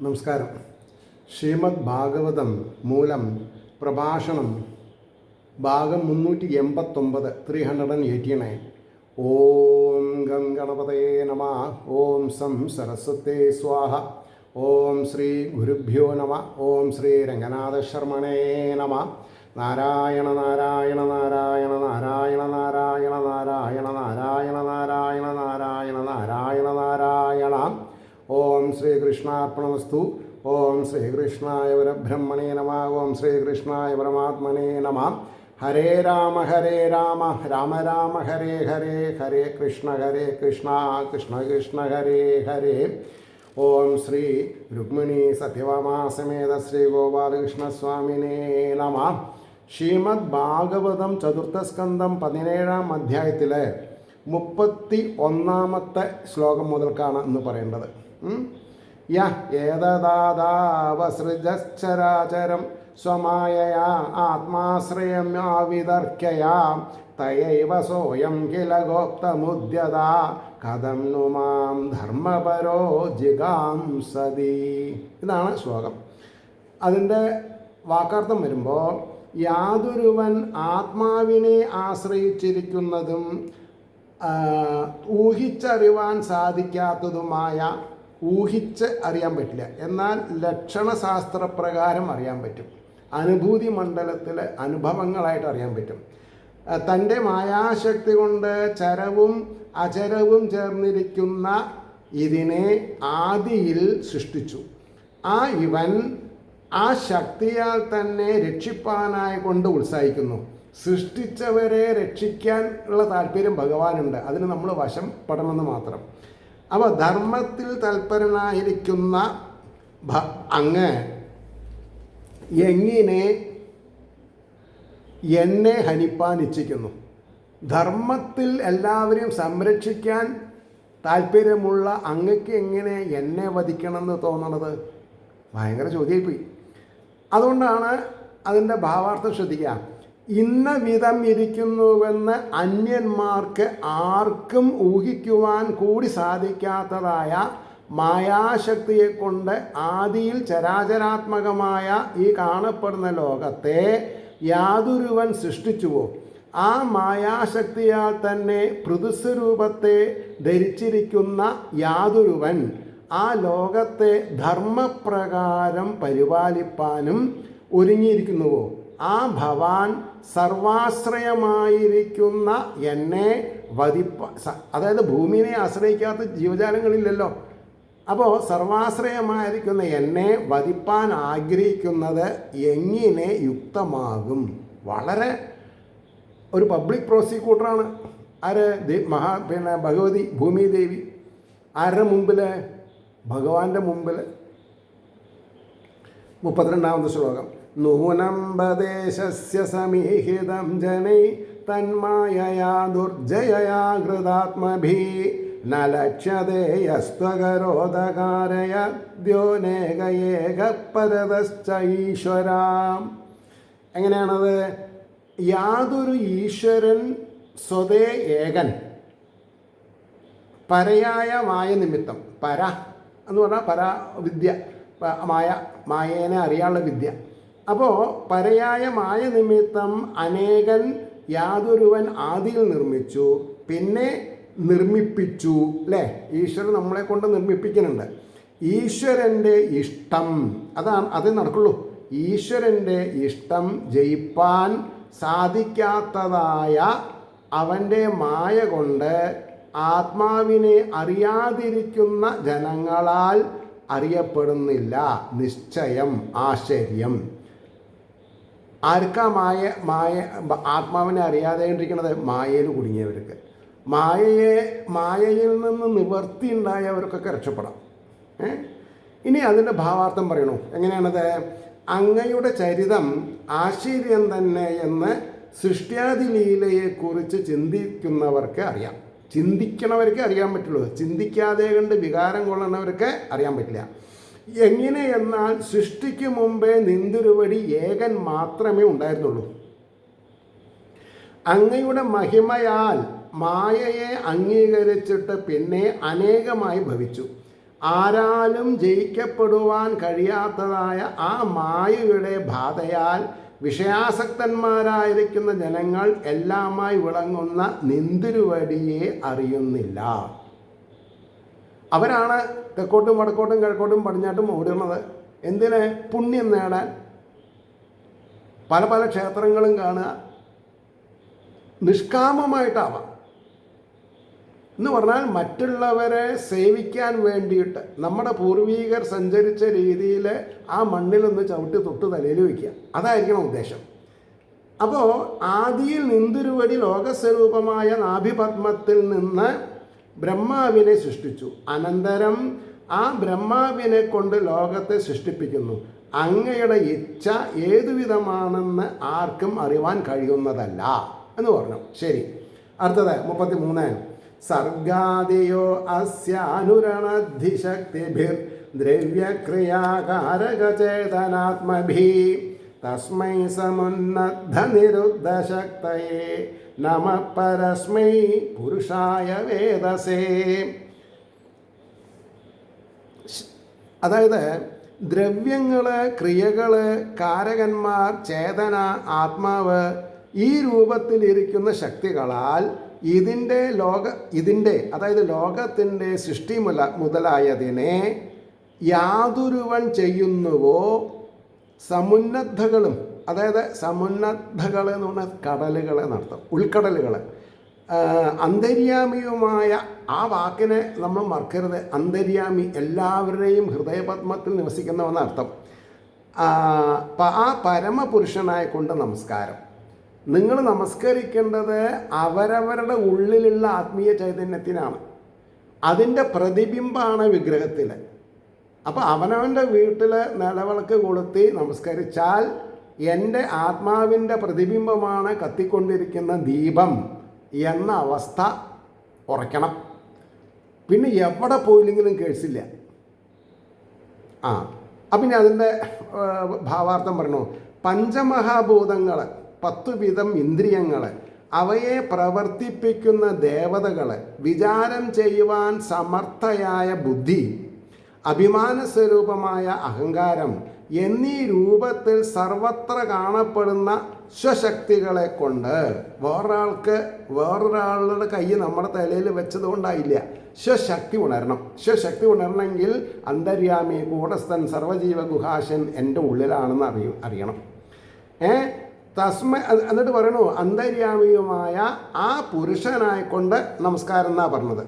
നമസ്കാരം. ശ്രീമദ് ഭാഗവതം മൂലം പ്രഭാഷണം ഭാഗം 389 389. ഓം ഗം ഗണപതയേ നമഃ. ഓം സം സരസ്വതേ സ്വാഹ. ഓം ശ്രീ ഗുരുഭ്യോ നമഃ. ഓം ശ്രീ രംഗനാഥശർമ്മണേ നമഃ. നാരായണ നാരായണ നാരായണ നാരായണ നാരായണ നാരായണ നാരായണ നാരായണ നാരായണ നാരായണ നാരായണ. ഓം ശ്രീകൃഷ്ണാർപ്പണമസ്തു. ഓം ശ്രീകൃഷ്ണായ പരബ്രഹ്മണേ നമഃ. ഓം ശ്രീകൃഷ്ണായ പരമാത്മനേ നമഃ. ഹരേ രാമ രാമ രാമ ഹരേ ഹരേ, ഹരേ കൃഷ്ണ കൃഷ്ണ കൃഷ്ണ ഹരേ ഹരേ. ഓം ശ്രീ രുക്മിണി സത്യഭാമാസമേത ശ്രീ ഗോപാലകൃഷ്ണസ്വാമിനേ നമഃ. ശ്രീമദ് ഭാഗവതം ചതുർത്ഥസ്കന്ധം 17-ാം അധ്യായത്തിലെ 31-ാമത്തെ ശ്ലോകം മുതൽക്കാണ് ഇന്ന് പറയേണ്ടത്. ഏതദാവസൃജശ്ചരാചരം സ്വമായയാ ആത്മാശ്രയം ആവിതർക്കയാ തയൈവ സോയം കില ഗോപ്തമുദ്യതാ കഥം नु മാം ധർമ്മപരോ ജിഗാംസതി. ഇതാണ് ശ്ലോകം. അതിൻ്റെ വാക്കാർത്ഥം വരുമ്പോൾ, യാതൊരുവൻ ആത്മാവിനെ ആശ്രയിച്ചിരിക്കുന്നതും ഊഹിച്ചറിവാൻ സാധിക്കാത്തതുമായ, ഊഹിച്ച് അറിയാൻ പറ്റില്ല, എന്നാൽ ലക്ഷണശാസ്ത്രപ്രകാരം അറിയാൻ പറ്റും, അനുഭൂതി മണ്ഡലത്തിൽ അനുഭവങ്ങളായിട്ട് അറിയാൻ പറ്റും. തൻ്റെ മായാശക്തി കൊണ്ട് ചരവും അചരവും ചേർന്നിരിക്കുന്ന ഇതിനെ ആദിയിൽ സൃഷ്ടിച്ചു. ഇവൻ ആ ശക്തിയാൽ തന്നെ രക്ഷിപ്പാനായി കൊണ്ട് ഉത്സാഹിക്കുന്നു. സൃഷ്ടിച്ചവരെ രക്ഷിക്കാൻ ഉള്ള താല്പര്യം ഭഗവാനുണ്ട്. അതിന് നമ്മൾ വശപ്പെടണമെന്ന് മാത്രം. അപ്പോൾ ധർമ്മത്തിൽ തൽപരനായിരിക്കുന്ന അങ്ങ് എങ്ങനെ എന്നെ ഹനിപ്പാൻ ഇച്ഛിക്കുന്നു? ധർമ്മത്തിൽ എല്ലാവരെയും സംരക്ഷിക്കാൻ താല്പര്യമുള്ള അങ്ങക്ക് എങ്ങനെ എന്നെ വധിക്കണമെന്ന് തോന്നണത്? ഭയങ്കര ചോദ്യമായിപ്പോയി. അതുകൊണ്ടാണ് അതിൻ്റെ ഭാവാർത്ഥം ശ്രദ്ധിക്കുക. ഇന്ന വിധം ഇരിക്കുന്നുവെന്ന് അന്യന്മാർക്ക് ആർക്കും ഊഹിക്കുവാൻ കൂടി സാധിക്കാത്തതായ മായാശക്തിയെ കൊണ്ട് ആദിയിൽ ചരാചരാത്മകമായ ഈ കാണപ്പെടുന്ന ലോകത്തെ യാതൊരുവൻ സൃഷ്ടിച്ചുവോ, ആ മായാശക്തിയാൽ തന്നെ പൃഥുസ്വരൂപത്തെ ധരിച്ചിരിക്കുന്ന യാതൊരുവൻ ആ ലോകത്തെ ധർമ്മപ്രകാരം പരിപാലിപ്പാനും ഒരുങ്ങിയിരിക്കുന്നുവോ, ആ ഭവാൻ സർവാശ്രയമായിരിക്കുന്ന എന്നെ അതായത് ഭൂമിയെ ആശ്രയിക്കാത്ത ജീവജാലങ്ങളില്ലല്ലോ. അപ്പോൾ സർവാശ്രയമായിരിക്കുന്ന എന്നെ വധിപ്പാൻ ആഗ്രഹിക്കുന്നത് എങ്ങനെ യുക്തമാകും? വളരെ ഒരു പബ്ലിക് പ്രോസിക്യൂട്ടറാണ് ആര്? ഭഗവതി ഭൂമിദേവി. ആരുടെ മുമ്പിൽ? ഭഗവാന്റെ മുമ്പിൽ. 32-ാമത്തെ ശ്ലോകം. നൂനംബദേശസ്യ സമീഹിതം ജനൈ തന്മായയാ ദുർജയയാ കൃതാത്മഭി ന ലക്ഷ്യതേയസ്ത്വകരോധകാരയദ്യോനേകയേകപരതശ്ച ഈശ്വരാം. എങ്ങനെയാണത്? യാതൊരു ഈശ്വരൻ സ്വതേ ഏകൻ, പരയായ മായ നിമിത്തം. പര എന്ന് പറഞ്ഞാൽ പരാവിദ്യ, മായേനെ അറിയാനുള്ള വിദ്യ. അപ്പോൾ പരയായ മായ നിമിത്തം അനേകൻ യാതൊരുവൻ ആദിയിൽ നിർമ്മിച്ചു, പിന്നെ നിർമ്മിപ്പിച്ചു. അല്ലേ? ഈശ്വരൻ നമ്മളെ കൊണ്ട് നിർമ്മിപ്പിക്കുന്നുണ്ട്. ഈശ്വരൻ്റെ ഇഷ്ടം അതേ നടക്കുള്ളൂ. ഈശ്വരൻ്റെ ഇഷ്ടം ജയിപ്പാൻ സാധിക്കാത്തതായ അവൻ്റെ മായ കൊണ്ട് ആത്മാവിനെ അറിയാതിരിക്കുന്ന ജനങ്ങളാൽ അറിയപ്പെടുന്നില്ല. നിശ്ചയം, ആശ്ചര്യം. ആർക്കാ ആത്മാവിനെ അറിയാതെ ഇരിക്കുന്നത്? മായയിൽ കുടുങ്ങിയവർക്ക്. മായയിൽ നിന്ന് നിവർത്തി ഉണ്ടായവർക്കൊക്കെ രക്ഷപ്പെടാം. ഇനി അതിൻ്റെ ഭാവാർത്ഥം പറയണു. എങ്ങനെയാണത്? അങ്ങയുടെ ചരിതം ആശ്ചര്യം തന്നെ എന്ന് സൃഷ്ട്യാദി ലീലയെക്കുറിച്ച് ചിന്തിക്കുന്നവർക്ക് അറിയാം. ചിന്തിക്കണവർക്ക് അറിയാൻ പറ്റുള്ളൂ. ചിന്തിക്കാതെ കണ്ട് വികാരം കൊള്ളുന്നവർക്ക് അറിയാൻ പറ്റില്ല. എങ്ങനെയെന്നാൽ സൃഷ്ടിക്ക് മുമ്പേ നിന്തിരുവടി ഏകൻ മാത്രമേ ഉണ്ടായിരുന്നുള്ളൂ. അങ്ങയുടെ മഹിമയാൽ മായയെ അംഗീകരിച്ചിട്ട് പിന്നെ അനേകമായി ഭവിച്ചു. ആരാലും ജയിക്കപ്പെടുവാൻ കഴിയാത്തതായ ആ മായയുടെ ബാധയാൽ വിഷയാസക്തന്മാരായിരിക്കുന്ന ജനങ്ങൾ എല്ലാമായി വിളങ്ങുന്ന നിന്തിരുവടിയെ അറിയുന്നില്ല. അവരാണ് തെക്കോട്ടും വടക്കോട്ടും കിഴക്കോട്ടും പടിഞ്ഞാട്ടും ഓടുന്നത്. എന്തിന്? പുണ്യം നേടാൻ. പല പല ക്ഷേത്രങ്ങളും കാണുക, നിഷ്കാമമായിട്ടാവാം എന്ന് പറഞ്ഞാൽ മറ്റുള്ളവരെ സേവിക്കാൻ വേണ്ടിയിട്ട് നമ്മുടെ പൂർവീകർ സഞ്ചരിച്ച രീതിയിൽ ആ മണ്ണിലൊന്ന് ചവിട്ടി തൊട്ട് തലയിൽ വയ്ക്കുക, അതായിരിക്കണം ഉദ്ദേശം. അപ്പോൾ ആദിയിൽ നിന്തിരുവടി ലോകസ്വരൂപമായ നാഭിപത്മത്തിൽ നിന്ന് ബ്രഹ്മാവിനെ സൃഷ്ടിച്ചു. അനന്തരം ആ ബ്രഹ്മാവിനെ കൊണ്ട് ലോകത്തെ സൃഷ്ടിപ്പിക്കുന്നു. അങ്ങയുടെ ഇച്ഛ ഏതുവിധമാണെന്ന് ആർക്കും അറിവാൻ കഴിയുന്നതല്ല എന്ന് പറഞ്ഞു. ശരി, അടുത്തത് 33. സർഗാദിയോ അസ്യാനുരണധിശക്തിഭിർ ദ്രവ്യക്രിയാകാരകചേതനാത്മഭി തസ്മൈ സമുന്നദ്ധനിരുദ്ധശക്തയേ നമഃ പരസ്മൈ പുരുഷായ വേദസേ. അതായത് ദ്രവ്യങ്ങൾ, ക്രിയകൾ, കാരകന്മാർ, ചേതന, ആത്മാവ് ഈ രൂപത്തിലിരിക്കുന്ന ശക്തികളാൽ ഇതിൻ്റെ അതായത് ലോകത്തിൻ്റെ സൃഷ്ടി മുതലായതിനെ യാതൊരുവൻ ചെയ്യുന്നുവോ സമുന്നദ്ധകളും, അതായത് സമുന്നദ്ധകൾ എന്ന് പറഞ്ഞാൽ കടലുകളെ നടത്തും, ഉൾക്കടലുകൾ, അന്തര്യാമിയുമായ ആ വാക്കിനെ നമ്മൾ മറക്കരുത്. അന്തര്യാമി എല്ലാവരുടെയും ഹൃദയപത്മത്തിൽ നിവസിക്കുന്നവെന്ന അർത്ഥം. ആ പരമപുരുഷനായ കൊണ്ട് നമസ്കാരം. നിങ്ങൾ നമസ്കരിക്കേണ്ടത് അവരവരുടെ ഉള്ളിലുള്ള ആത്മീയ ചൈതന്യത്തിനാണ്. അതിൻ്റെ പ്രതിബിംബമാണ് വിഗ്രഹത്തിൽ. അപ്പോൾ അവനവൻ്റെ വീട്ടിൽ നിലവിളക്ക് കൊളുത്തി നമസ്കരിച്ചാൽ എൻ്റെ ആത്മാവിൻ്റെ പ്രതിബിംബമാണ് കത്തിക്കൊണ്ടിരിക്കുന്ന ദീപം എന്ന അവസ്ഥ ഉറയ്ക്കണം. പിന്നെ എവിടെ പോയില്ലെങ്കിലും കേൾസില്ല. അപ്പം ഇനി അതിൻ്റെ ഭാവാർത്ഥം പറഞ്ഞു. പഞ്ചമഹാഭൂതങ്ങൾ, 10 വിധം ഇന്ദ്രിയങ്ങൾ, അവയെ പ്രവർത്തിപ്പിക്കുന്ന ദേവതകൾ, വിചാരം ചെയ്യുവാൻ സമർത്ഥയായ ബുദ്ധി, അഭിമാനസ്വരൂപമായ അഹങ്കാരം എന്നീ രൂപത്തിൽ സർവത്ര കാണപ്പെടുന്ന സ്വശക്തികളെ കൊണ്ട് വേറൊരാളുടെ കൈ നമ്മുടെ തലയിൽ വെച്ചതുകൊണ്ടായില്ല. സ്വശക്തി ഉണരണം. സ്വശക്തി ഉണരണമെങ്കിൽ അന്തര്യാമി, കൂടസ്ഥൻ, സർവജീവ ഗുഹാശൻ എൻ്റെ ഉള്ളിലാണെന്ന് അറിയണം. എന്നിട്ട് പറയണു അന്തര്യാമിയുമായ ആ പുരുഷനായിക്കൊണ്ട് നമസ്കാരം എന്നാണ് പറഞ്ഞത്.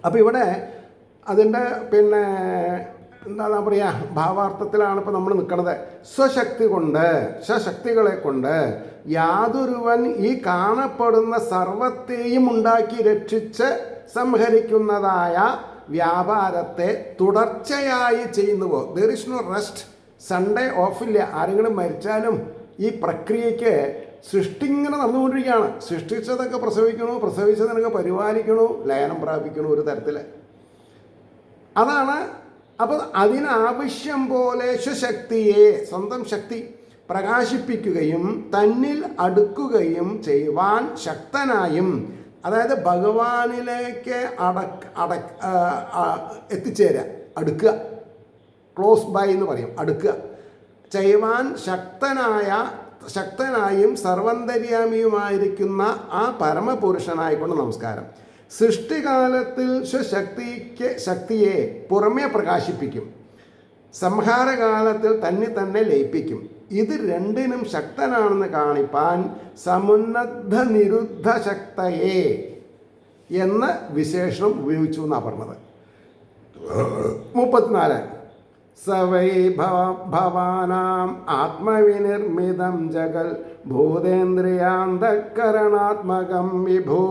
അപ്പോൾ ഇവിടെ അതിൻ്റെ പിന്നെ എന്താ പറയുക, ഭാവാർത്ഥത്തിലാണ് ഇപ്പോൾ നമ്മൾ നിൽക്കുന്നത്. സ്വശക്തികളെ കൊണ്ട് യാതൊരുവൻ ഈ കാണപ്പെടുന്ന സർവത്തെയും ഉണ്ടാക്കി രക്ഷിച്ച് സംഹരിക്കുന്നതായ വ്യാപാരത്തെ തുടർച്ചയായി ചെയ്യുന്നുവോ. There is no rest. Sunday ഓഫില്ല. ആരെങ്കിലും മരിച്ചാലും ഈ പ്രക്രിയയ്ക്ക് സൃഷ്ടി ഇങ്ങനെ നടന്നുകൊണ്ടിരിക്കുകയാണ്. സൃഷ്ടിച്ചതൊക്കെ പ്രസവിച്ചതിനൊക്കെ പരിപാലിക്കണു, ലയനം പ്രാപിക്കണു ഒരു തരത്തിൽ. അതാണ്. അപ്പോൾ അതിനാവശ്യം പോലെ സ്വശക്തിയെ, സ്വന്തം ശക്തി പ്രകാശിപ്പിക്കുകയും തന്നിൽ അടുക്കുകയും ചെയ്യുവാൻ ശക്തനായും, അതായത് ഭഗവാനിലേക്ക് എത്തിച്ചേരുക, അടുക്കുക, ക്ലോസ് ബൈ എന്ന് പറയും, അടുക്കുക ചെയ്യുവാൻ ശക്തനായും സർവന്തര്യാമിയുമായിരിക്കുന്ന ആ പരമപുരുഷനായിക്കൊണ്ട് നമസ്കാരം. സൃഷ്ടികാലത്തിൽ ശക്തിയെ പുറമേ പ്രകാശിപ്പിക്കും, സംഹാരകാലത്തിൽ തന്നെ ലയിപ്പിക്കും. ഇത് രണ്ടിനും ശക്തനാണെന്ന് കാണിപ്പാൻ സമുന്നദ്ധ നിരുദ്ധ ശക്തയെ എന്ന വിശേഷണം ഉപയോഗിച്ചു എന്നാണ് പറഞ്ഞത്. 34 സവൈ ഭവാനാം ആത്മവിനിർമ്മിതം ജഗൽ ഭൂതേന്ദ്രിയാന്തഃകരണാത്മകം വിഭൂ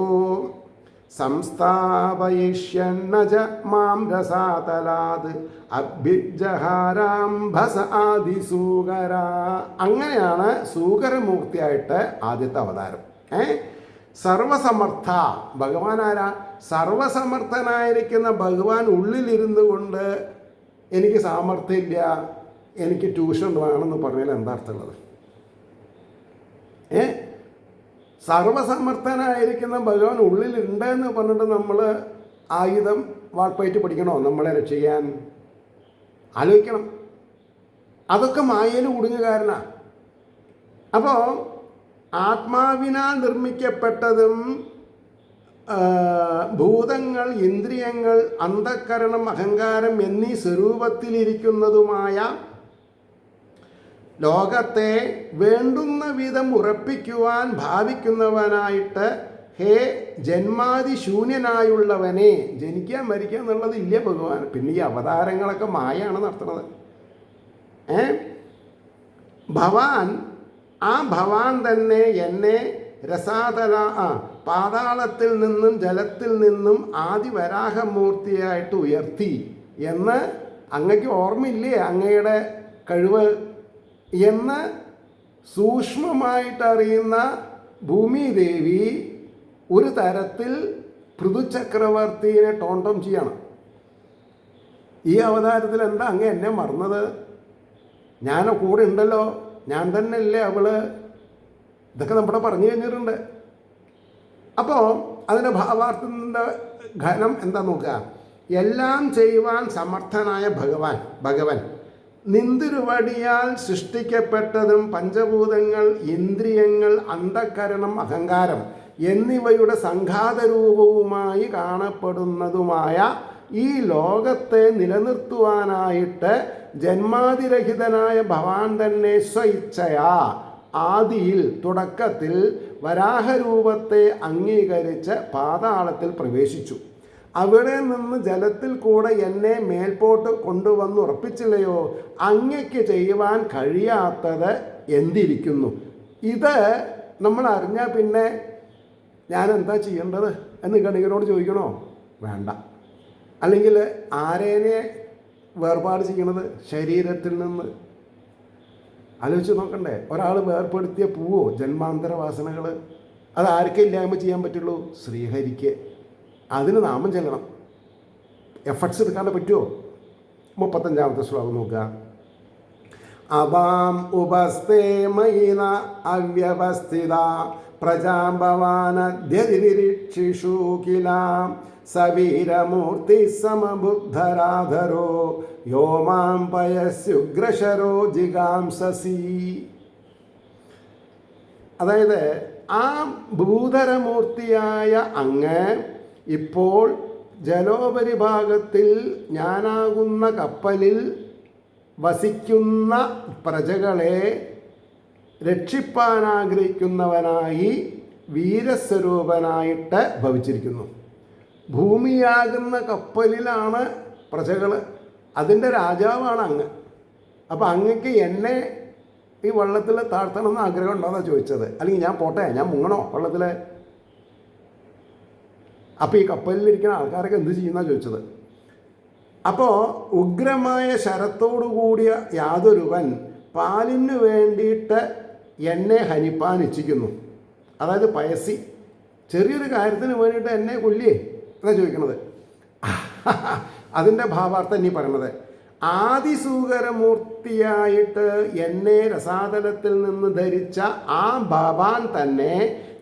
സംസ്ഥാപയിഷ്യന്നജ മാം രസാതലാത് അഭ്യുജഹാരാംഭസ ആദിസൂകര. അങ്ങനെയാണ് സൂകരമൂർത്തിയായിട്ട് ആദ്യത്തെ അവതാരം. സർവസമർത്ഥ ഭഗവാൻ ആരാ? സർവസമർത്ഥനായിരിക്കുന്ന ഭഗവാൻ ഉള്ളിലിരുന്നു കൊണ്ട് എനിക്ക് സാമർഥ്യമില്ല, എനിക്ക് ട്യൂഷൻ വേണമെന്ന് പറഞ്ഞാൽ എന്താ അർത്ഥമുള്ളത്? സർവസമർത്ഥനായിരിക്കുന്ന ഭഗവാൻ ഉള്ളിലുണ്ടെന്ന് പറഞ്ഞിട്ട് നമ്മൾ ആയുധം വാൾപ്പയറ്റ് പഠിക്കണോ നമ്മളെ രക്ഷിക്കാൻ? ആലോചിക്കണം. അതൊക്കെ മായയിൽ കുടുങ്ങുകാരനാണ്. അപ്പോൾ ആത്മാവിനാൽ നിർമ്മിക്കപ്പെട്ടതും ഭൂതങ്ങൾ, ഇന്ദ്രിയങ്ങൾ, അന്ധക്കരണം, അഹങ്കാരം എന്നീ സ്വരൂപത്തിലിരിക്കുന്നതുമായ ലോകത്തെ വേണ്ടുന്ന വിധം ഉറപ്പിക്കുവാൻ ഭാവിക്കുന്നവനായിട്ട്, ഹേ ജന്മാതി ശൂന്യനായുള്ളവനെ, ജനിക്കാൻ മരിക്കുക എന്നുള്ളത് ഇല്ല ഭഗവാൻ. പിന്നെ ഈ അവതാരങ്ങളൊക്കെ മായാണ് നടത്തുന്നത്. ഭവാൻ, ആ ഭവാൻ തന്നെ എന്നെ രസാതല പാതാളത്തിൽ നിന്നും ജലത്തിൽ നിന്നും ആദിവരാഹമൂർത്തിയായിട്ട് ഉയർത്തി എന്ന് അങ്ങക്ക് ഓർമ്മയില്ലേ അങ്ങയുടെ കഴിവ് എന്ന് സൂക്ഷ്മമായിട്ടറിയുന്ന ഭൂമിദേവി ഒരു തരത്തിൽ പൃഥുചക്രവർത്തിയെ ടോണ്ടം ചെയ്യണം. ഈ അവതാരത്തിൽ എന്താ അങ്ങ് എന്നെ മറന്നത്? ഞാൻ കൂടെ ഉണ്ടല്ലോ, ഞാൻ തന്നെയല്ലേ അവള്. ഇതൊക്കെ നമ്മുടെ പറഞ്ഞു കഴിഞ്ഞിട്ടുണ്ട്. അപ്പോൾ അതിൻ്റെ ഭാവാർത്ഥത്തിൻ്റെ ഘനം എന്താ നോക്കുക. എല്ലാം ചെയ്യുവാൻ സമർത്ഥനായ ഭഗവൻ നിന്തിരുവടിയാൽ സൃഷ്ടിക്കപ്പെട്ടതും പഞ്ചഭൂതങ്ങൾ, ഇന്ദ്രിയങ്ങൾ, അന്ധക്കരണം, അഹങ്കാരം എന്നിവയുടെ സംഘാതരൂപവുമായി കാണപ്പെടുന്നതുമായ ഈ ലോകത്തെ നിലനിർത്തുവാനായിട്ട് ജന്മാതിരഹിതനായ ഭവാൻ തന്നെ സ്വയിച്ഛയാ ആദിയിൽ, തുടക്കത്തിൽ വരാഹരൂപത്തെ അംഗീകരിച്ച് പാതാളത്തിൽ പ്രവേശിച്ചു. അവിടെ നിന്ന് ജലത്തിൽ കൂടെ എന്നെ മേൽപോട്ട് കൊണ്ടുവന്ന് ഉറപ്പിച്ചില്ലയോ? അങ്ങയ്ക്ക് ചെയ്യുവാൻ കഴിയാത്തത് എന്തിരിക്കുന്നു? ഇത് നമ്മൾ അറിഞ്ഞാൽ പിന്നെ ഞാൻ എന്താ ചെയ്യേണ്ടത് എന്ന് ഗണികനോട് ചോദിക്കണോ? വേണ്ട. അല്ലെങ്കിൽ ആരേനെ വേർപാട് ചെയ്യണത്? ശരീരത്തിൽ നിന്ന്. ആലോചിച്ച് നോക്കണ്ടേ? ഒരാൾ വേർപ്പെടുത്തിയ പൂവോ ജന്മാന്തര വാസനകൾ, അത് ആർക്കേ ഇല്ലായ്മ ചെയ്യാൻ പറ്റുള്ളൂ? ശ്രീഹരിക്ക്. അതിന് നാമം ചെല്ലണം. എഫർട്ട്സ് എടുക്കാണ്ട് പറ്റുമോ? 35-ാമത്തെ ശ്ലോകം നോക്കുക. അവാം ഉപസ്ഥേ മയിന അവ്യവസ്ഥിത പ്രജാഭവാനദ്യതിരിക്ഷിഷു കിലാം സവീരമൂർത്തി സമബുദ്ധരാധരോ യോ മാം പയസ്യുഗ്രശരോ ജിഗാംസസി. അതായത് ആ ഭൂധരമൂർത്തിയായ അങ്ങ് ഇപ്പോൾ ജലോപരിഭാഗത്തിൽ ഞാനാകുന്ന കപ്പലിൽ വസിക്കുന്ന പ്രജകളെ രക്ഷിപ്പാനാഗ്രഹിക്കുന്നവനായി വീരസ്വരൂപനായിട്ട് ഭവിച്ചിരിക്കുന്നു. ഭൂമിയാകുന്ന കപ്പലിലാണ് പ്രജകൾ, അതിൻ്റെ രാജാവാണ് അങ്ങ്. അപ്പോൾ അങ്ങക്ക് എന്നെ ഈ വെള്ളത്തിൽ താഴ്ത്തണമെന്ന് ആഗ്രഹം ഉണ്ടോയെന്നാണ് ചോദിച്ചത്. അല്ലെങ്കിൽ ഞാൻ പോട്ടെ, ഞാൻ മുങ്ങണോ വെള്ളത്തിൽ? അപ്പോൾ ഈ കപ്പലിലിരിക്കുന്ന ആൾക്കാരൊക്കെ എന്ത് ചെയ്യുന്നതാണ് ചോദിച്ചത്. അപ്പോൾ ഉഗ്രമായ ശരത്തോടു കൂടിയ യാതൊരുവൻ പാലിന് വേണ്ടിയിട്ട് എന്നെ ഹനിപ്പാൻ ഇച്ഛിക്കുന്നു. അതായത് പയസി, ചെറിയൊരു കാര്യത്തിന് വേണ്ടിയിട്ട് എന്നെ കൊല്ലിയേ എന്നാണ് ചോദിക്കണത്. അതിൻ്റെ ഭാവാർത്ഥം ഇനി പറയണത്, ആദിസൂകരമൂർത്തിയായിട്ട് എന്നെ രസാതലത്തിൽ നിന്ന് ധരിച്ച ആ ഭവാൻ തന്നെ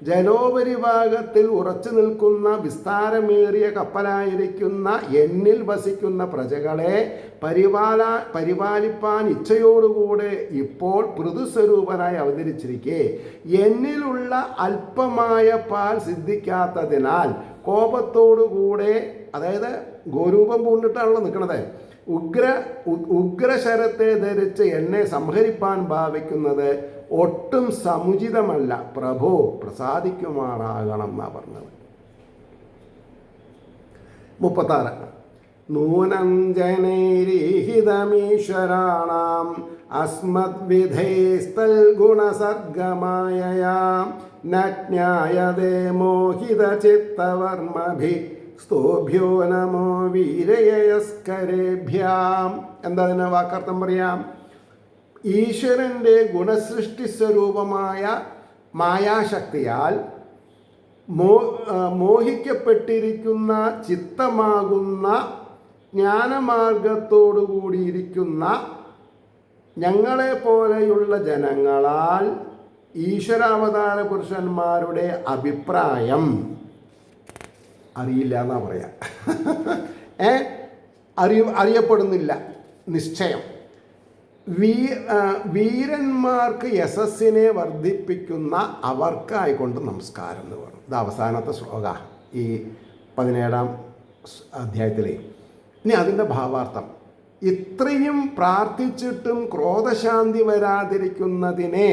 ജലോപരിഭാഗത്തിൽ ഉറച്ചു നിൽക്കുന്ന വിസ്താരമേറിയ കപ്പലായിരിക്കുന്ന എന്നിൽ വസിക്കുന്ന പ്രജകളെ പരിപാലിപ്പാൻ ഇച്ഛയോടുകൂടെ ഇപ്പോൾ പൃഥുസ്വരൂപനായി അവതരിച്ചിരിക്കെ എന്നിലുള്ള അല്പമായ പാൽ സിദ്ധിക്കാത്തതിനാൽ കോപത്തോടുകൂടെ, അതായത് ഗോരൂപം പൂണ്ടിട്ടാണല്ലോ നിൽക്കുന്നത്, ഉഗ്രശരത്തെ ധരിച്ച് എന്നെ സംഹരിപ്പാൻ ഭാവിക്കുന്നത് ഒട്ടും സമുചിതമല്ല. പ്രഭോ പ്രസാദിക്കുമാറാകണം എന്നാണ് പറഞ്ഞത്. 36 നൂനം ജനൈരീഹിതമീശ്വരാണാം അസ്മദ്വിധൈസ്തൽ ഗുണസർഗമായയാം നജ്ഞായതേ മോഹിതചിത്തവർമ്മഭി സ്തോഭ്യോ നമോ വീരയസ്കരേഭ്യാം. എന്താ അതിന് വാക്കർത്ഥം പറയാം? ഈശ്വരൻ്റെ ഗുണസൃഷ്ടി സ്വരൂപമായ മായാശക്തിയാൽ മോഹിക്കപ്പെട്ടിരിക്കുന്ന ചിത്തമാകുന്ന ജ്ഞാനമാർഗത്തോടു കൂടിയിരിക്കുന്ന ഞങ്ങളെപ്പോലെയുള്ള ജനങ്ങളാൽ ഈശ്വരാവതാര പുരുഷന്മാരുടെ അഭിപ്രായം അറിയില്ല എന്നാ പറയാ. അറിയപ്പെടുന്നില്ല നിശ്ചയം. വീരന്മാർക്ക് യശസ്സിനെ വർദ്ധിപ്പിക്കുന്ന അവർക്കായിക്കൊണ്ട് നമസ്കാരം എന്ന് പറഞ്ഞു. ഇത് അവസാനത്തെ ശ്ലോക ഈ 17-ാം അധ്യായത്തിലെ. ഇനി അതിൻ്റെ ഭാവാർത്ഥം: ഇത്രയും പ്രാർത്ഥിച്ചിട്ടും ക്രോധശാന്തി വരാതിരിക്കുന്നതിനെ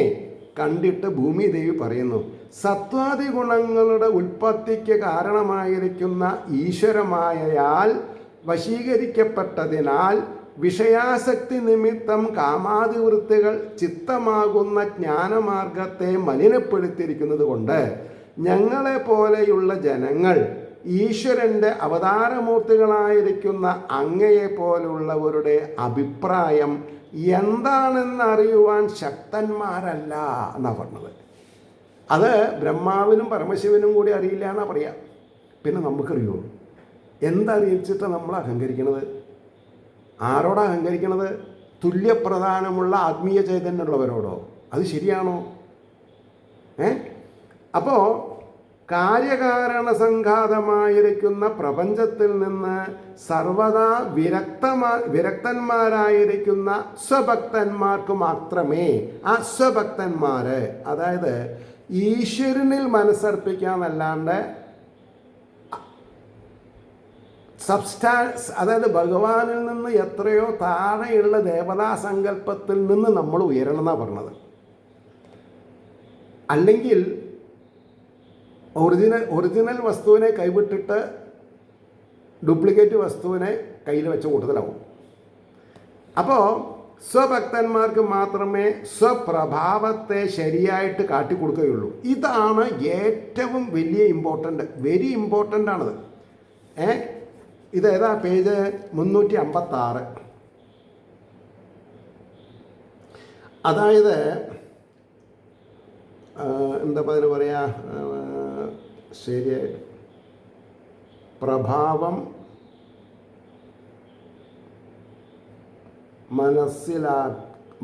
കണ്ടിട്ട് ഭൂമിദേവി പറയുന്നു, സത്വാദി ഗുണങ്ങളുടെ ഉൽപ്പത്തിക്ക് കാരണമായിരിക്കുന്ന ഈശ്വരമായയാൽ വശീകരിക്കപ്പെട്ടതിനാൽ വിഷയാസക്തി നിമിത്തം കാമാതിവൃത്തികൾ ചിത്തമാകുന്ന ജ്ഞാനമാർഗത്തെ മലിനപ്പെടുത്തിയിരിക്കുന്നത് കൊണ്ട് ഞങ്ങളെപ്പോലെയുള്ള ജനങ്ങൾ ഈശ്വരൻ്റെ അവതാരമൂർത്തികളായിരിക്കുന്ന അങ്ങയെപ്പോലുള്ളവരുടെ അഭിപ്രായം എന്താണെന്നറിയുവാൻ ശക്തന്മാരല്ല എന്നാണ് പറഞ്ഞത്. അത് ബ്രഹ്മാവിനും പരമശിവനും കൂടി അറിയില്ല എന്നാണ് പറയാം. പിന്നെ നമുക്കറിയുമോ? എന്തറിയിച്ചിട്ടാണ് നമ്മൾ അഹങ്കരിക്കണത്? ആരോടാ അഹങ്കരിക്കണത്? തുല്യപ്രധാനമുള്ള ആത്മീയ ചൈതന്യമുള്ളവരോടോ? അത് ശരിയാണോ? അപ്പോൾ കാര്യകാരണ സംഘാതമായിരിക്കുന്ന പ്രപഞ്ചത്തിൽ നിന്ന് സർവദാ വിരക്തന്മാരായിരിക്കുന്ന സ്വഭക്തന്മാർക്ക് മാത്രമേ ആ സ്വഭക്തന്മാർ, അതായത് ഈശ്വരനിൽ മനസ്സർപ്പിക്കാന്നല്ലാണ്ട് സബ്സ്റ്റാൻസ്, അതായത് ഭഗവാനിൽ നിന്ന് എത്രയോ താഴെയുള്ള ദേവതാ സങ്കല്പത്തിൽ നിന്ന് നമ്മൾ ഉയരണം എന്നാണ് പറഞ്ഞത്. അല്ലെങ്കിൽ ഒറിജിനൽ വസ്തുവിനെ കൈവിട്ടിട്ട് ഡ്യൂപ്ലിക്കേറ്റ് വസ്തുവിനെ കയ്യിൽ വെച്ച കൂട്ടത്തിലാവും. അപ്പോൾ സ്വഭക്തന്മാർക്ക് മാത്രമേ സ്വപ്രഭാവത്തെ ശരിയായിട്ട് കാട്ടിക്കൊടുക്കുകയുള്ളൂ. ഇതാണ് ഏറ്റവും വലിയ വെരി ഇമ്പോർട്ടൻ്റ് ആണത്. ഇതേതാ? പേജ് 356. അതായത് എന്താ അതിന് പറയാ, ശരിയായിട്ട് പ്രഭാവം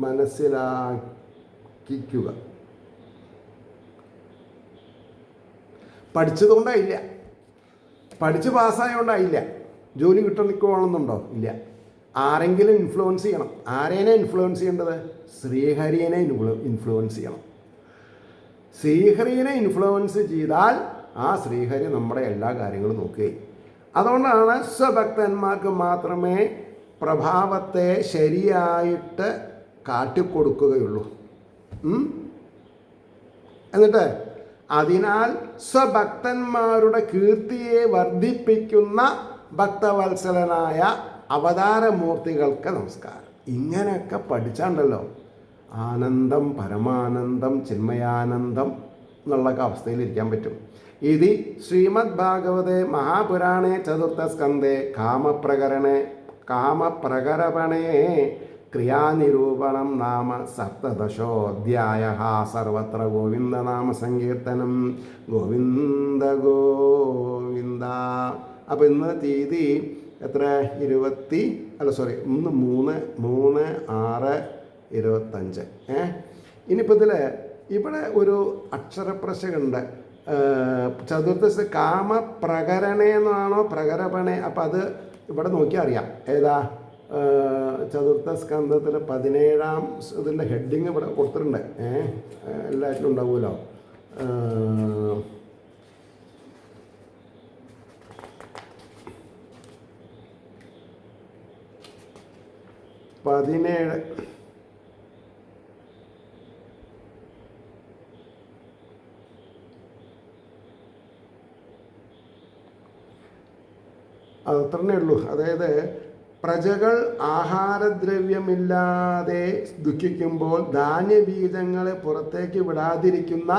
മനസ്സിലാക്കിക്കുക. പഠിച്ചതുകൊണ്ടായില്ല, പഠിച്ച് പാസ്സായതുകൊണ്ടായില്ല. ജോലി കിട്ടണിക്കോളണമെന്നുണ്ടോ? ഇല്ല. ആരെങ്കിലും ഇൻഫ്ലുവൻസ് ചെയ്യണം. ആരേനെ ഇൻഫ്ലുവൻസ് ചെയ്യേണ്ടത്? ശ്രീഹരിയെ ഇൻഫ്ലുവൻസ് ചെയ്യണം. ശ്രീഹരിയെ ഇൻഫ്ലുവൻസ് ചെയ്താൽ ആ ശ്രീഹരി നമ്മുടെ എല്ലാ കാര്യങ്ങളും നോക്കുകയും. അതുകൊണ്ടാണ് സ്വഭക്തന്മാർക്ക് മാത്രമേ പ്രഭാവത്തെ ശരിയായിട്ട് കാട്ടിക്കൊടുക്കുകയുള്ളൂ. എന്നിട്ട് അതിനാൽ സ്വഭക്തന്മാരുടെ കീർത്തിയെ വർദ്ധിപ്പിക്കുന്ന ഭക്തവത്സലനായ അവതാരമൂർത്തികൾക്ക് നമസ്കാരം. ഇങ്ങനെയൊക്കെ പഠിച്ചാണ്ടല്ലോ ആനന്ദം, പരമാനന്ദം, ചിന്മയാനന്ദം എന്നുള്ളൊക്കെ അവസ്ഥയിലിരിക്കാൻ പറ്റും. ഇത് ശ്രീമദ് ഭാഗവതേ മഹാപുരാണേ ചതുർത്ഥസ്കന്ധേ കാമപ്രകരപണേ ക്രിയാനിരൂപണം നാമ സപ്തദശോധ്യായ. സർവത്ര ഗോവിന്ദനാമ സങ്കീർത്തനം. ഗോവിന്ദ ഗോവിന്ദ. അപ്പോൾ ഇന്ന് തീയതി എത്ര? 3/6/25. ഇനിയിപ്പോൾ ഇവിടെ ഒരു അക്ഷരപ്രശകുണ്ട്. ചതുർത്ഥ കാമപ്രകരണേ എന്നാണോ പ്രകരപണേ? അപ്പം അത് ഇവിടെ നോക്കിയാൽ അറിയാം. ഏതാ? ചതുർത്ഥ സ്കന്ധത്തിൽ 17-ാം ഇതിൻ്റെ ഹെഡിങ് ഇവിടെ കൊടുത്തിട്ടുണ്ട്. എല്ലാറ്റിലും ഉണ്ടാവുമല്ലോ. 17. അതത്രേ ഉള്ളൂ. അതായത് പ്രജകൾ ആഹാരദ്രവ്യമില്ലാതെ ദുഃഖിക്കുമ്പോൾ ധാന്യബീജങ്ങളെ പുറത്തേക്ക് വിടാതിരിക്കുന്ന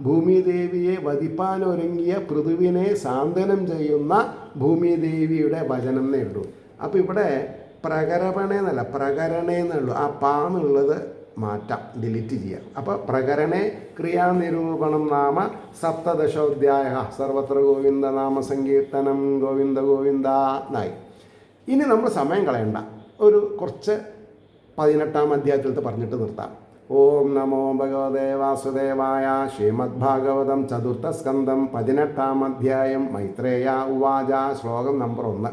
ഭൂമിദേവിയെ വധിപ്പാനൊരുങ്ങിയ പൃഥുവിനെ സാന്ത്വനം ചെയ്യുന്ന ഭൂമിദേവിയുടെ വചനം എന്നേ ഉള്ളൂ. അപ്പോൾ ഇവിടെ പ്രകരപണേ എന്നല്ല, പ്രകരണേ എന്നുള്ളൂ. ആ പാന്നുള്ളത് മാറ്റാം, ഡിലീറ്റ് ചെയ്യാം. അപ്പോൾ പ്രകരണേ ക്രിയാനിരൂപണം നാമ സപ്തദശോധ്യായ. സർവത്ര ഗോവിന്ദ നാമ സങ്കീർത്തനം. ഗോവിന്ദ ഗോവിന്ദ എന്നായി. ഇനി നമ്മൾ സമയം കളയണ്ട, കുറച്ച് 18-ാം അധ്യായത്തിലത്തെ പറഞ്ഞിട്ട് നിർത്താം. ഓം നമോ ഭഗവതേ വാസുദേവായ. ശ്രീമദ്ഭാഗവതം ചതുർത്ഥസ്കന്ധം 18-ാം അധ്യായം. മൈത്രേയ ഉവാച. ശ്ലോകം നമ്പർ 1.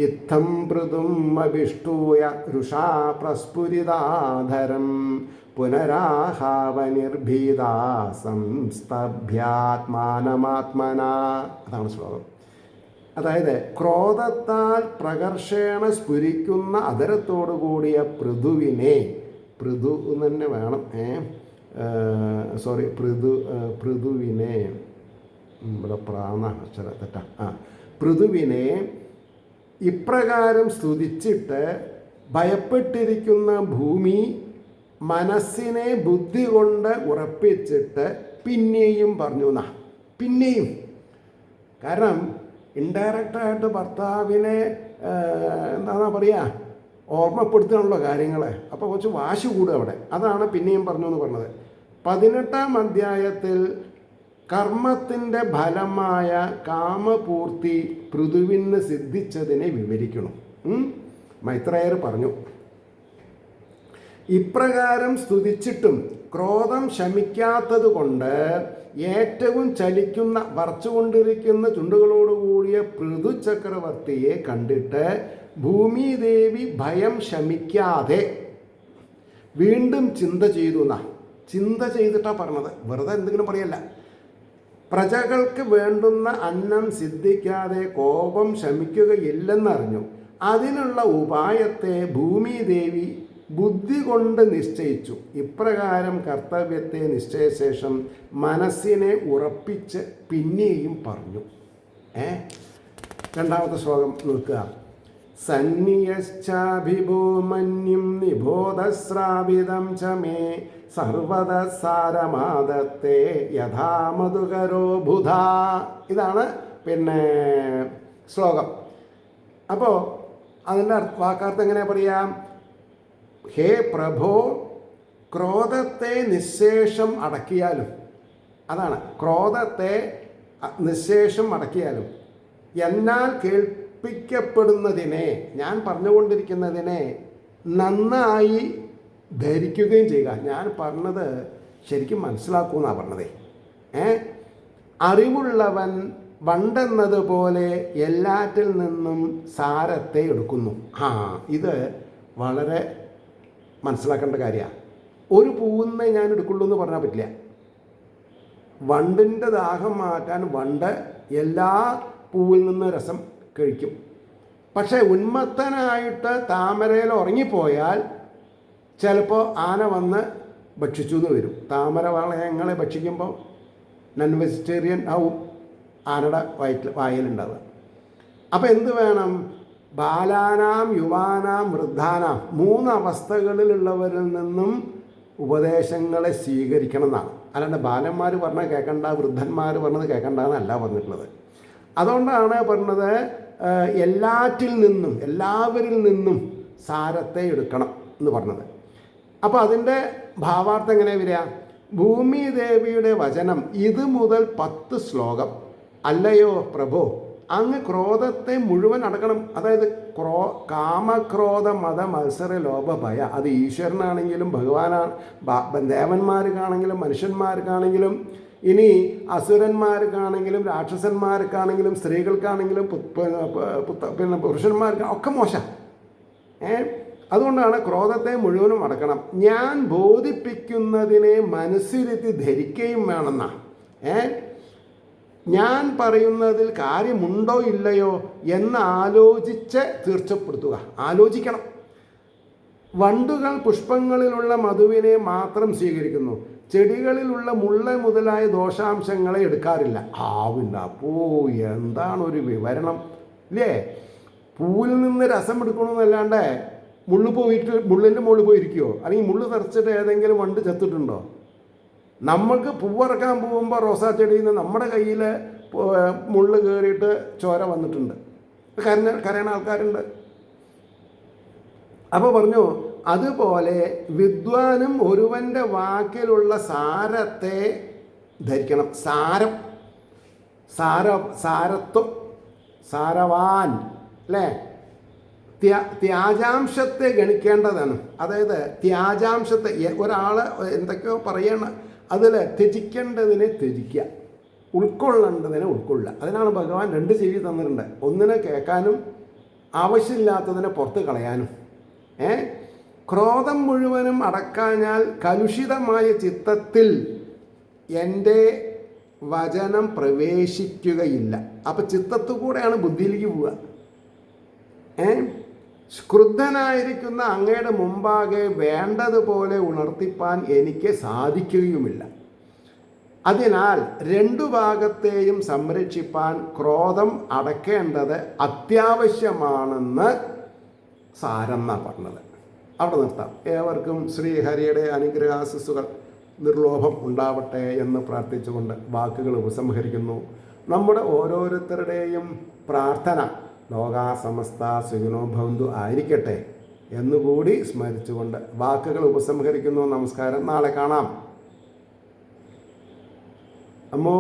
ഇത്തം പൃഥും അഭിഷ്ടൂയ രുഷാ പ്രസ്ഫുരിതാധരം പുനരാഹാവനിർഭീതാ സംസ്തഭ്യാത്മാനമാത്മന. അതാണ് ശ്ലോകം. അതായത് ക്രോധത്താൽ പ്രകർഷേണ സ്ഫുരിക്കുന്ന അധരത്തോടു കൂടിയ പൃഥുവിനെ, പൃഥു എന്ന് തന്നെ വേണം, പൃഥുവിനെ, ഇവിടെ പ്രാണ അക്ഷര തെറ്റാ, പൃഥുവിനെ ഇപ്രകാരം സ്തുതിച്ചിട്ട് ഭയപ്പെട്ടിരിക്കുന്ന ഭൂമി മനസ്സിനെ ബുദ്ധി കൊണ്ട് ഉറപ്പിച്ചിട്ട് പിന്നെയും പറഞ്ഞു പിന്നെയും. കാരണം ഇൻഡയറക്റ്റായിട്ട് ഭർത്താവിനെ എന്താ പറയുക, ഓർമ്മപ്പെടുത്താനുള്ള കാര്യങ്ങൾ. അപ്പോൾ കുറച്ച് വാശി കൂടുക അവിടെ. അതാണ് പിന്നെയും പറഞ്ഞു എന്ന് പറഞ്ഞത്. 18-ാം അധ്യായത്തിൽ കർമ്മത്തിൻ്റെ ഫലമായ കാമപൂർത്തി പൃഥുവിന് സിദ്ധിച്ചതിനെ വിവരിക്കണം. മൈത്രേയർ പറഞ്ഞു, ഇപ്രകാരം സ്തുതിച്ചിട്ടും ക്രോധം ശമിക്കാത്തത് കൊണ്ട് ഏറ്റവും ചലിക്കുന്ന വറച്ചുകൊണ്ടിരിക്കുന്ന ചുണ്ടുകളോടുകൂടിയ പൃഥു ചക്രവർത്തിയെ കണ്ടിട്ട് ഭൂമിദേവി ഭയം ശമിക്കാതെ വീണ്ടും ചിന്ത ചെയ്തു ചിന്ത ചെയ്തിട്ടാണ് പറഞ്ഞത്, വെറുതെ എന്തെങ്കിലും പറയല്ല. പ്രജകൾക്ക് വേണ്ടുന്ന അന്നം സിദ്ധിക്കാതെ കോപം ശമിക്കുകയില്ലെന്നറിഞ്ഞു. അതിനുള്ള ഉപായത്തെ ഭൂമിദേവി ബുദ്ധി കൊണ്ട് നിശ്ചയിച്ചു. ഇപ്രകാരം കർത്തവ്യത്തെ നിശ്ചയശേഷം മനസ്സിനെ ഉറപ്പിച്ച് പിന്നെയും പറഞ്ഞു. രണ്ടാമത്തെ ശ്ലോകം നോക്കുക. സന്നിയശ്ചാഭിഭൂമന്യം നിബോധസ്രാവിതം ച മേ സർവദസാരമാദത്തെ യഥാ മധുകരോ ബുധ. ഇതാണ് ശ്ലോകം. അപ്പോൾ അതിൻ്റെ വാക്കാർത്ഥം എങ്ങനെ പറയാം? ഹേ പ്രഭോ, ക്രോധത്തെ നിശേഷം അടക്കിയാലും, അതാണ് ക്രോധത്തെ നിശേഷം അടക്കിയാലും എന്നാൽ കേൾപ്പിക്കപ്പെടുന്നതിനെ, ഞാൻ പറഞ്ഞുകൊണ്ടിരിക്കുന്നതിനെ നന്നായി ധരിക്കുകയും ചെയ്യുക. ഞാൻ പറഞ്ഞത് ശരിക്കും മനസ്സിലാക്കുമെന്നാണ് പറഞ്ഞതേ. അറിവുള്ളവൻ വണ്ടെന്നതുപോലെ എല്ലാറ്റിൽ നിന്നും സാരത്തെ എടുക്കുന്നു. ഇത് വളരെ മനസ്സിലാക്കേണ്ട കാര്യമാണ്. ഒരു പൂവിനെ ഞാൻ എടുക്കുള്ളൂ എന്ന് പറഞ്ഞാൽ പറ്റില്ല. വണ്ടിൻ്റെ ദാഹം മാറ്റാൻ വണ്ട് എല്ലാ പൂവിൽ നിന്ന് രസം കഴിക്കും. പക്ഷേ ഉന്മത്തനായിട്ട് താമരയിൽ ഉറങ്ങിപ്പോയാൽ ചിലപ്പോൾ ആന വന്ന് ഭക്ഷിച്ചു എന്ന് വരും. താമര വളയങ്ങളെ ഭക്ഷിക്കുമ്പോൾ നോൺ വെജിറ്റേറിയൻ ആവും ആനയുടെ വായിലുണ്ടാവുക. അപ്പോൾ എന്ത് വേണം? ബാലാനാം യുവാനാം വൃദ്ധാനാം, 3 അവസ്ഥകളിലുള്ളവരിൽ നിന്നും ഉപദേശങ്ങളെ സ്വീകരിക്കണം എന്നാണ്. അല്ലാണ്ട് ബാലന്മാർ പറഞ്ഞാൽ കേൾക്കണ്ട, വൃദ്ധന്മാർ പറഞ്ഞത് കേൾക്കണ്ട എന്നല്ല പറഞ്ഞിട്ടുള്ളത്. അതുകൊണ്ടാണ് പറഞ്ഞത് എല്ലാറ്റിൽ നിന്നും, എല്ലാവരിൽ നിന്നും സാരത്തെ എടുക്കണം എന്ന് പറഞ്ഞത്. അപ്പോൾ അതിൻ്റെ ഭാവാർത്ഥം എങ്ങനെ വരിക? ഭൂമിദേവിയുടെ വചനം ഇത് മുതൽ 10 ശ്ലോകം. അല്ലയോ പ്രഭോ, അങ്ങ് ക്രോധത്തെ മുഴുവൻ അടക്കണം. അതായത് കാമക്രോധ മത മത്സര ലോഭ ഭയ, അത് ഈശ്വരനാണെങ്കിലും ദേവന്മാർക്കാണെങ്കിലും മനുഷ്യന്മാർക്കാണെങ്കിലും ഇനി അസുരന്മാർക്കാണെങ്കിലും രാക്ഷസന്മാർക്കാണെങ്കിലും സ്ത്രീകൾക്കാണെങ്കിലും പുരുഷന്മാർക്ക് ഒക്കെ മോശം. അതുകൊണ്ടാണ് ക്രോധത്തെ മുഴുവനും അടക്കണം. ഞാൻ ബോധിപ്പിക്കുന്നതിനെ മനസ്സിരുത്തി ധരിക്കുകയും വേണമെന്നാ. ഞാൻ പറയുന്നതിൽ കാര്യമുണ്ടോ ഇല്ലയോ എന്ന് ആലോചിച്ച് തീർച്ചപ്പെടുത്തുക. ആലോചിക്കണം. വണ്ടുകൾ പുഷ്പങ്ങളിലുള്ള മധുവിനെ മാത്രം സ്വീകരിക്കുന്നു, ചെടികളിലുള്ള മുള്ള മുതലായ ദോഷാംശങ്ങളെ എടുക്കാറില്ല. അപ്പോ എന്താണ് ഒരു വിവരണം ഇല്ലേ? പൂവിൽ നിന്ന് രസം എടുക്കണമെന്നല്ലാണ്ട് മുള്ളിൻ്റെ മുകളിൽ പോയിരിക്കുമോ? അല്ലെങ്കിൽ മുള്ള് തെറിച്ചിട്ട് ഏതെങ്കിലും വണ്ട് ചത്തിട്ടുണ്ടോ? നമ്മൾക്ക് പൂവിറക്കാൻ പോകുമ്പോൾ റോസാ ചെടിയിൽ നിന്ന് നമ്മുടെ കയ്യിൽ മുള്ള് കയറിയിട്ട് ചോര വന്നിട്ടുണ്ട്, കരയണ ആൾക്കാരുണ്ട്. അപ്പോൾ പറഞ്ഞു, അതുപോലെ വിദ്വാനും ഒരുവൻ്റെ വാക്കിലുള്ള സാരത്തെ ധരിക്കണം. സാരത്വം, സാരവാൻ അല്ലേ? ത്യാജാംശത്തെ ഗണിക്കേണ്ടതാണ്. അതായത് ത്യാജാംശത്തെ ഒരാൾ എന്തൊക്കെയോ പറയണം, അതിൽ ത്യജിക്കേണ്ടതിനെ ത്യജിക്കുക, ഉൾക്കൊള്ളേണ്ടതിനെ ഉൾക്കൊള്ളുക. അതിനാണ് ഭഗവാൻ 2 ചെവി തന്നിട്ടുണ്ട്. ഒന്നിനെ കേൾക്കാനും ആവശ്യമില്ലാത്തതിനെ പുറത്ത് കളയാനും. ക്രോധം മുഴുവനും അടക്കാഞ്ഞാൽ കലുഷിതമായ ചിത്തത്തിൽ എൻ്റെ വചനം പ്രവേശിക്കുകയില്ല. അപ്പം ചിത്തത്തു കൂടെയാണ് ബുദ്ധിയിലേക്ക് പോവുക. ക്രുദ്ധനായിരിക്കുന്ന അങ്ങയുടെ മുമ്പാകെ വേണ്ടതുപോലെ ഉണർത്തിപ്പാൻ എനിക്ക് സാധിക്കുകയുമില്ല. അതിനാൽ 2 ഭാഗത്തെയും സംരക്ഷിപ്പാൻ ക്രോധം അടക്കേണ്ടത് അത്യാവശ്യമാണെന്ന് സാരം എന്നാണ് പറഞ്ഞത്. അവിടെ നിർത്താം. ഏവർക്കും ശ്രീഹരിയുടെ അനുഗ്രഹാശിസ്സുകൾ നിർലോഭം ഉണ്ടാവട്ടെ എന്ന് പ്രാർത്ഥിച്ചുകൊണ്ട് വാക്കുകൾ ഉപസംഹരിക്കുന്നു. നമ്മുടെ ഓരോരുത്തരുടെയും പ്രാർത്ഥന ലോകാ സമസ്ത സുഖിനോ ഭവന്തു ആയിരിക്കട്ടെ എന്നുകൂടി സ്മരിച്ചുകൊണ്ട് വാക്കുകൾ ഉപസംഹരിക്കുന്നു. നമസ്കാരം. നാളെ കാണാം. അമ്മോ.